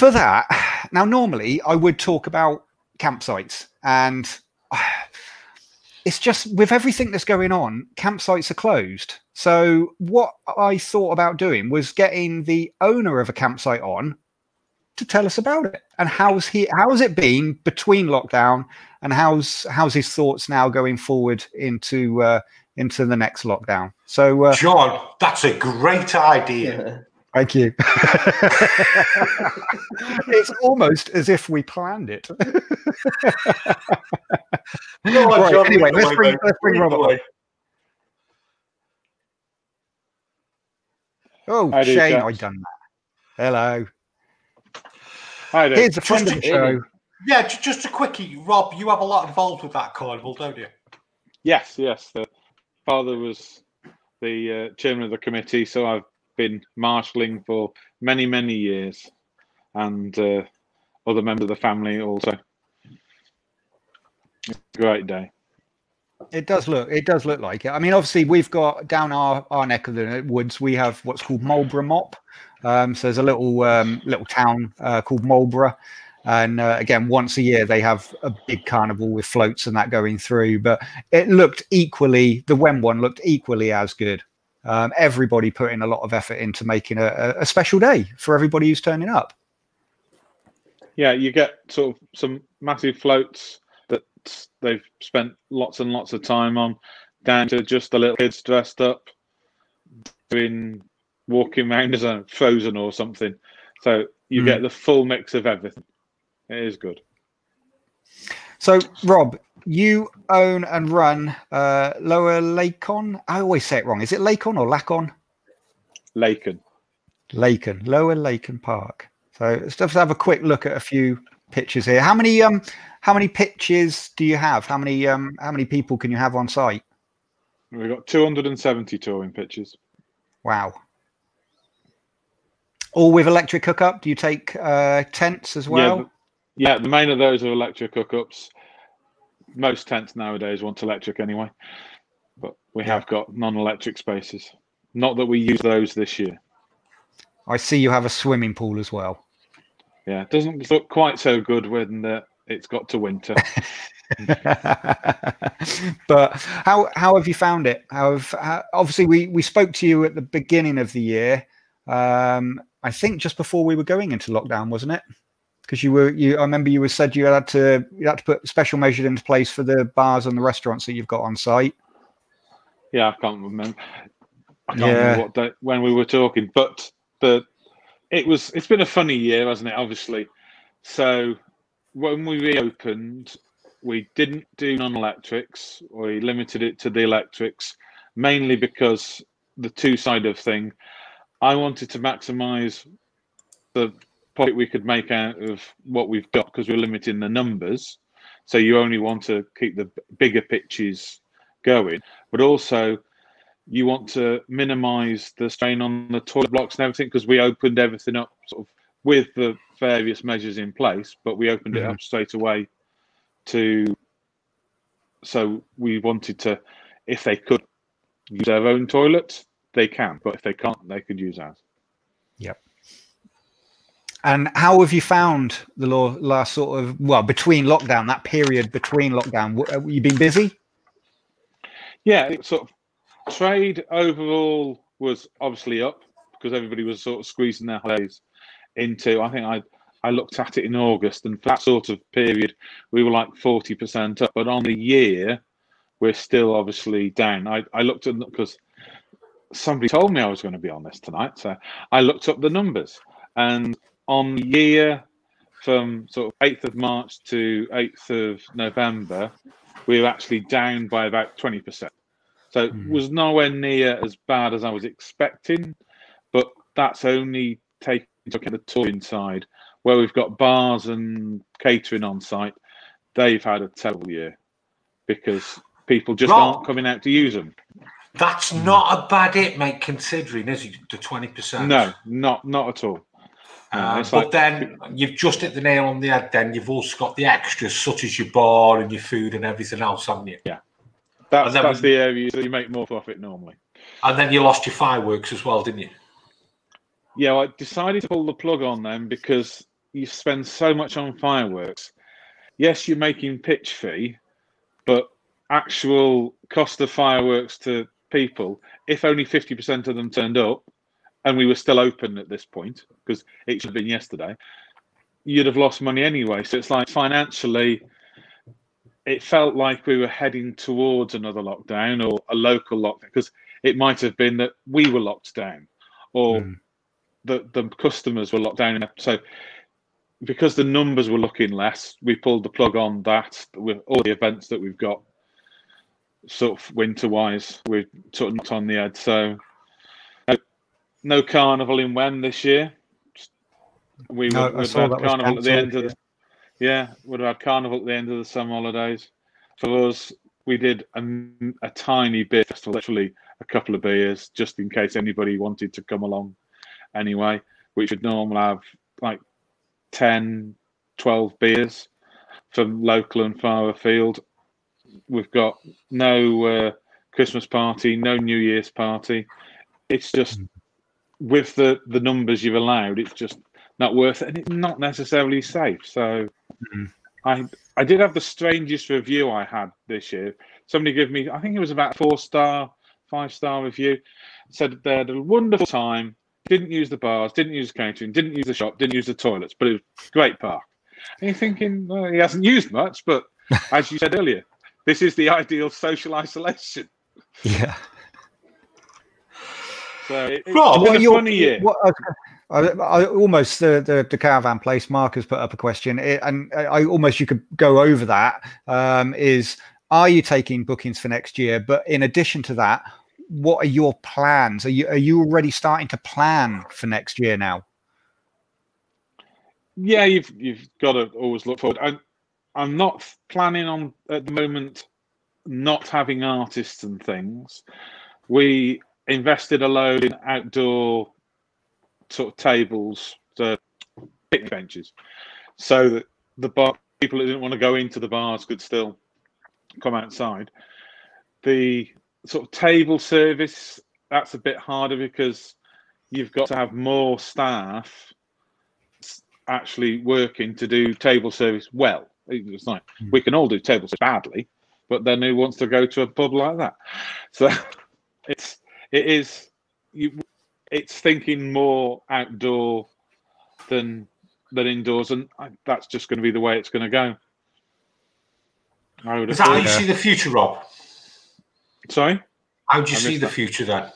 for that, now normally I would talk about campsites, and it's just with everything that's going on, campsites are closed. So what I thought about doing was getting the owner of a campsite on to tell us about it, and how's it been between lockdown, and how's his thoughts now going forward into the next lockdown. So John, that's a great idea. Thank you. It's almost as if we planned it. Go on, right, John, anyway, let's bring Robert on. Oh, Shane, I've done that. Hello. Hi there. Here's a friend of the show. Yeah, just a quickie. Rob, you have a lot involved with that carnival, don't you? Yes. The father was the chairman of the committee, so I've been marshalling for many, many years, and other members of the family also. Great day. It does look like it. I mean, obviously, we've got down our neck of the woods, we have what's called Marlborough Mop. So there's a little town called Marlborough, and again, once a year they have a big carnival with floats and that going through. But it looked equally, the Wem one looked equally as good. Everybody put in a lot of effort into making a special day for everybody who's turning up. Yeah, you get sort of some massive floats that they've spent lots and lots of time on, down to just the little kids dressed up, walking around as a Frozen or something. So you get the full mix of everything. It is good. So, Rob, you own and run Lower Lacon. I always say it wrong. Is it Lacon or Lacon? Lacon. Lower Lacon Park. So let's just have a quick look at a few pictures here. How many pitches do you have? How many people can you have on site? We've got 270 touring pitches. Wow. All with electric hookup? Do you take tents as well? Yeah, the main of those are electric hookups. Most tents nowadays want electric anyway, but we have got non-electric spaces. Not that we use those this year. I see you have a swimming pool as well. Yeah, it doesn't look quite so good when it's got to winter. But how have you found it? Obviously we spoke to you at the beginning of the year. I think just before we were going into lockdown, wasn't it? Because I remember you said you had to put special measures into place for the bars and the restaurants that you've got on site. Yeah, I can't remember. Remember when we were talking, but it's been a funny year, hasn't it? Obviously, so when we reopened, we didn't do non-electrics. We limited it to the electrics, mainly because the two-sided thing. I wanted to maximise the profit we could make out of what we've got, because we're limiting the numbers. So you only want to keep the bigger pitches going, but also you want to minimise the strain on the toilet blocks and everything, because we opened everything up sort of with the various measures in place, but we opened it up straight away so we wanted to, if they could use their own toilets, they can, but if they can't, they could use ours. Yep. And how have you found the last sort of, between lockdown, that period between lockdown? Have you been busy? Yeah, it sort of trade overall was obviously up because everybody was sort of squeezing their holidays into. I think I looked at it in August, and for that sort of period, we were like 40% up. But on the year, we're still obviously down. I looked at, because somebody told me I was going to be on this tonight, so I looked up the numbers, and on the year from sort of 8th of March to 8th of November, we were actually down by about 20%. So it was nowhere near as bad as I was expecting, but that's only taking into account the touring side, where we've got bars and catering on site. They've had a terrible year because people just aren't coming out to use them. That's not a bad hit, mate, considering, is it, the 20%? No, not at all. But then you've just hit the nail on the head. Then you've also got the extras, such as your bar and your food and everything else, haven't you? Yeah, that's the area that you make more profit normally. And then you lost your fireworks as well, didn't you? Yeah, I decided to pull the plug on them because you spend so much on fireworks. Yes, you're making pitch fee, but actual cost of fireworks to people, if only 50% of them turned up, and we were still open at this point, because it should have been yesterday, you'd have lost money anyway. So it's like financially, it felt like we were heading towards another lockdown or a local lockdown, because it might have been that we were locked down or the customers were locked down. So because the numbers were looking less, we pulled the plug on that with all the events that we've got sort of winter-wise. We're sort of not on the head. So no carnival in Wem this year. We'd have had carnival at the end of the would have had carnival at the end of the summer holidays. For us, we did a tiny beer festival, literally a couple of beers, just in case anybody wanted to come along anyway, which would normally have like 10, 12 beers from local and far afield. We've got no Christmas party, no New Year's party. It's just, with the numbers you've allowed, it's just not worth it, and it's not necessarily safe. So I did have the strangest review I had this year. Somebody gave me, I think it was about a 4-star, 5-star review. Said they had a wonderful time, didn't use the bars, didn't use the catering, didn't use the shop, didn't use the toilets, but it was a great park. And you're thinking, well, he hasn't used much, but as you said earlier, this is the ideal social isolation. Yeah. So it's been a funny year. I almost the Caravan Place Mark has put up a question, and I almost you could go over that. Is, are you taking bookings for next year? But in addition to that, what are your plans? Are you already starting to plan for next year now? Yeah, you've got to always look forward. I'm not planning on at the moment not having artists and things. We invested a load in outdoor sort of tables, picnic benches, so that the bar people that didn't want to go into the bars could still come outside. The sort of table service, that's a bit harder because you've got to have more staff actually working to do table service well. It's like we can all do table service badly, but then who wants to go to a pub like that? So it's thinking more outdoor than indoors, and that's just going to be the way it's going to go. Is that how you see the future, Rob? Sorry? How do you see the future then?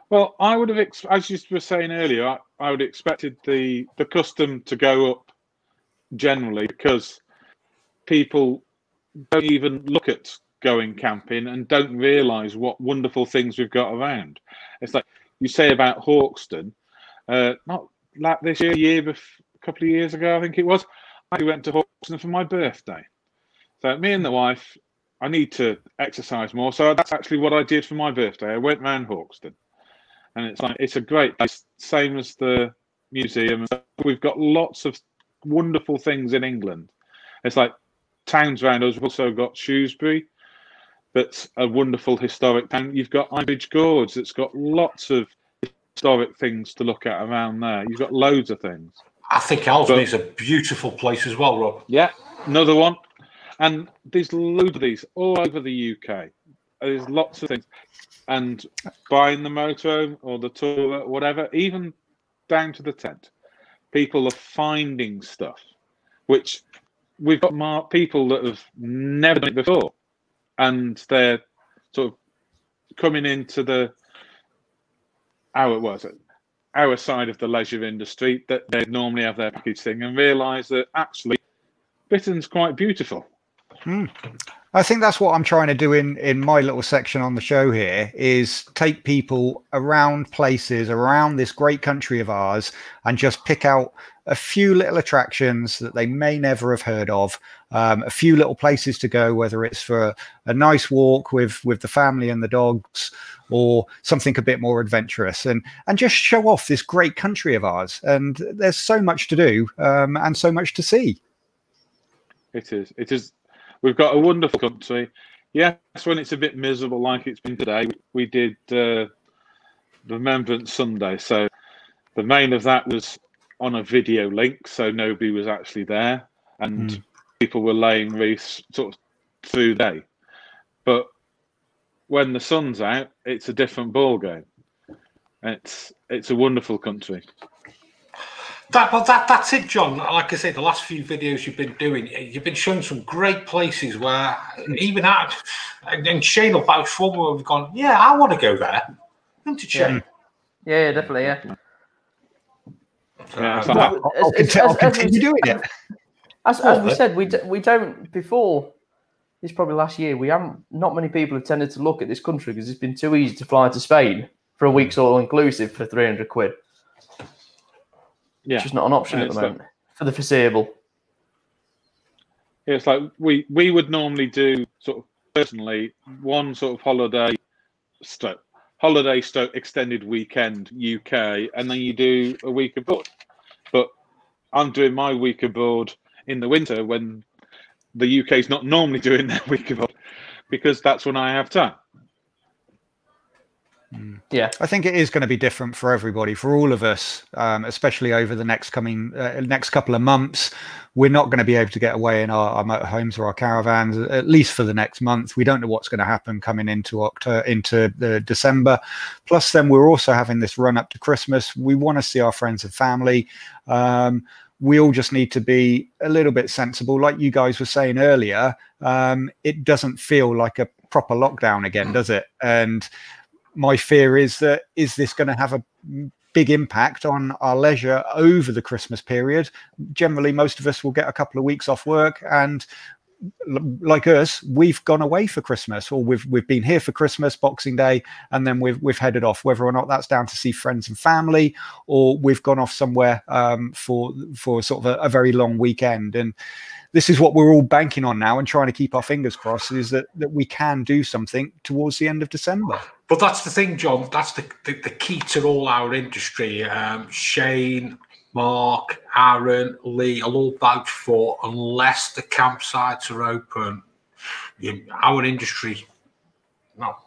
Well, I would have, as you were saying earlier, I would have expected the custom to go up generally, because people don't even look at going camping and don't realise what wonderful things we've got around. It's like you say about Hawkston, not like this year, a couple of years ago, I think it was, I went to Hawkston for my birthday. So me and the wife, I need to exercise more. So that's actually what I did for my birthday. I went round Hawkston. And it's like, it's a great place, same as the museum. We've got lots of wonderful things in England. It's like towns around us. We've also got Shrewsbury, that's a wonderful historic town. You've got Ibridge Gorge, that's got lots of historic things to look at around there. You've got loads of things. I think Albany is a beautiful place as well, Rob. Yeah, another one. And there's loads of these all over the UK. There's lots of things. And buying the motorhome or the tour, whatever, even down to the tent, people are finding stuff, which we've got people that have never done it before. And they're sort of coming into our side of the leisure industry, that they normally have their package thing, and realise that actually Britain's quite beautiful. I think that's what I'm trying to do in my little section on the show here, is take people around places around this great country of ours and just pick out a few little attractions that they may never have heard of, a few little places to go, whether it's for a nice walk with the family and the dogs, or something a bit more adventurous, and just show off this great country of ours. And there's so much to do, and so much to see. It is. We've got a wonderful country. Yes, when it's a bit miserable like it's been today, we did Remembrance Sunday. So the main of that was on a video link, so nobody was actually there, and people were laying wreaths sort of through the day. But when the sun's out, it's a different ball game. It's a wonderful country. That's it, John. Like I said, the last few videos you've been doing, you've been showing some great places where even at, and Shane will vouch for me, we've gone, yeah, I want to go there. Isn't it, Shane? Yeah, definitely, yeah. I'll continue doing it. As we said, we don't, before this probably last year, not many people have tended to look at this country because it's been too easy to fly to Spain for a week's all-inclusive for 300 quid. Yeah. It's just not an option at the moment for the foreseeable. Yeah, it's like we would normally do sort of personally one sort of holiday stroke extended weekend UK, and then you do a week abroad. But I'm doing my week abroad in the winter when the UK is not normally doing their week abroad, because that's when I have time. Yeah, I think it is going to be different for everybody, for all of us, especially over the next couple of months. We're not going to be able to get away in our motorhomes or our caravans, at least for the next month. We don't know what's going to happen coming into December. Plus, then we're also having this run up to Christmas. We want to see our friends and family. We all just need to be a little bit sensible. Like you guys were saying earlier, it doesn't feel like a proper lockdown again, does it? And my fear is that, is this going to have a big impact on our leisure over the Christmas period? Generally, most of us will get a couple of weeks off work, and like us, we've gone away for Christmas, or we've been here for Christmas, Boxing Day, and then we've headed off, whether or not that's down to see friends and family, or we've gone off somewhere for sort of a very long weekend. And this is what we're all banking on now and trying to keep our fingers crossed, is that we can do something towards the end of December. But that's the thing, John. That's the key to all our industry. Shane, Mark, Aaron, Lee, I'll all vouch for, unless the campsites are open, our industry, well,